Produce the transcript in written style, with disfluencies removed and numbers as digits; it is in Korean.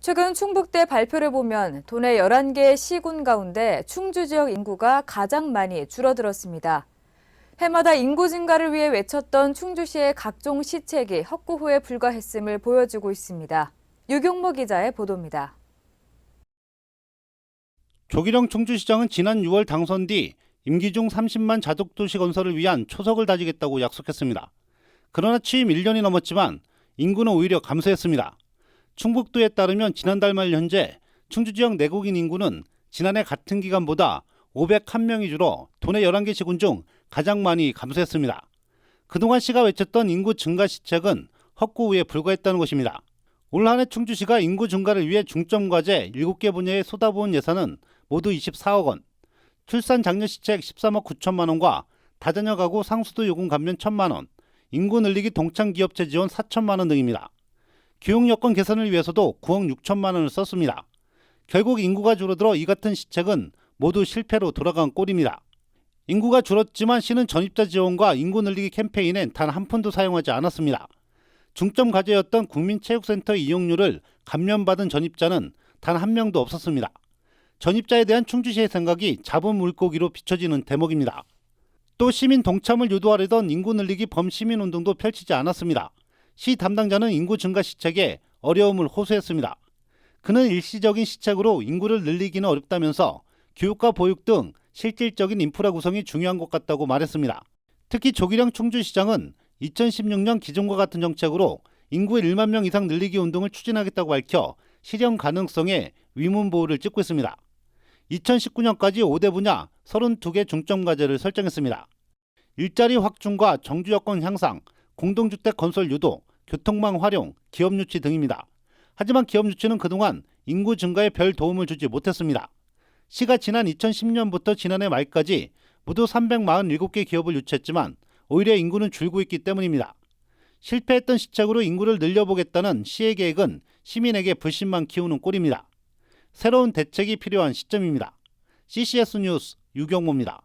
최근 충북대 발표를 보면 도내 11개 시군 가운데 충주 지역 인구가 가장 많이 줄어들었습니다. 해마다 인구 증가를 위해 외쳤던 충주시의 각종 시책이 헛구호에 불과했음을 보여주고 있습니다. 유경모 기자의 보도입니다. 조기령 충주시장은 지난 6월 당선 뒤 임기 중 30만 자족도시 건설을 위한 초석을 다지겠다고 약속했습니다. 그러나 취임 1년이 넘었지만 인구는 오히려 감소했습니다. 충북도에 따르면 지난달 말 현재 충주 지역 내국인 인구는 지난해 같은 기간보다 501명이 줄어 도내 11개 시군 중 가장 많이 감소했습니다. 그동안 시가 외쳤던 인구 증가 시책은 헛구호에 불과했다는 것입니다. 올 한 해 충주시가 인구 증가를 위해 중점 과제 7개 분야에 쏟아부은 예산은 모두 24억 원, 출산 장려 시책 13억 9천만 원과 다자녀 가구 상수도 요금 감면 1천만 원, 인구 늘리기 동창 기업체 지원 4천만 원 등입니다. 교육 여건 개선을 위해서도 9억 6천만 원을 썼습니다. 결국 인구가 줄어들어 이 같은 시책은 모두 실패로 돌아간 꼴입니다. 인구가 줄었지만 시는 전입자 지원과 인구 늘리기 캠페인엔 단 한 푼도 사용하지 않았습니다. 중점 과제였던 국민체육센터 이용료를 감면받은 전입자는 단 한 명도 없었습니다. 전입자에 대한 충주시의 생각이 잡은 물고기로 비춰지는 대목입니다. 또 시민 동참을 유도하려던 인구 늘리기 범시민운동도 펼치지 않았습니다. 시 담당자는 인구 증가 시책에 어려움을 호소했습니다. 그는 일시적인 시책으로 인구를 늘리기는 어렵다면서 교육과 보육 등 실질적인 인프라 구성이 중요한 것 같다고 말했습니다. 특히 조기령 충주시장은 2016년 기존과 같은 정책으로 인구 1만 명 이상 늘리기 운동을 추진하겠다고 밝혀 실현 가능성에 위문보호를 찍고 있습니다. 2019년까지 5대 분야 32개 중점 과제를 설정했습니다. 일자리 확충과 정주 여건 향상, 공동주택 건설 유도, 교통망 활용, 기업 유치 등입니다. 하지만 기업 유치는 그동안 인구 증가에 별 도움을 주지 못했습니다. 시가 지난 2010년부터 지난해 말까지 모두 347개 기업을 유치했지만 오히려 인구는 줄고 있기 때문입니다. 실패했던 시책으로 인구를 늘려보겠다는 시의 계획은 시민에게 불신만 키우는 꼴입니다. 새로운 대책이 필요한 시점입니다. CCS 뉴스 유경모입니다.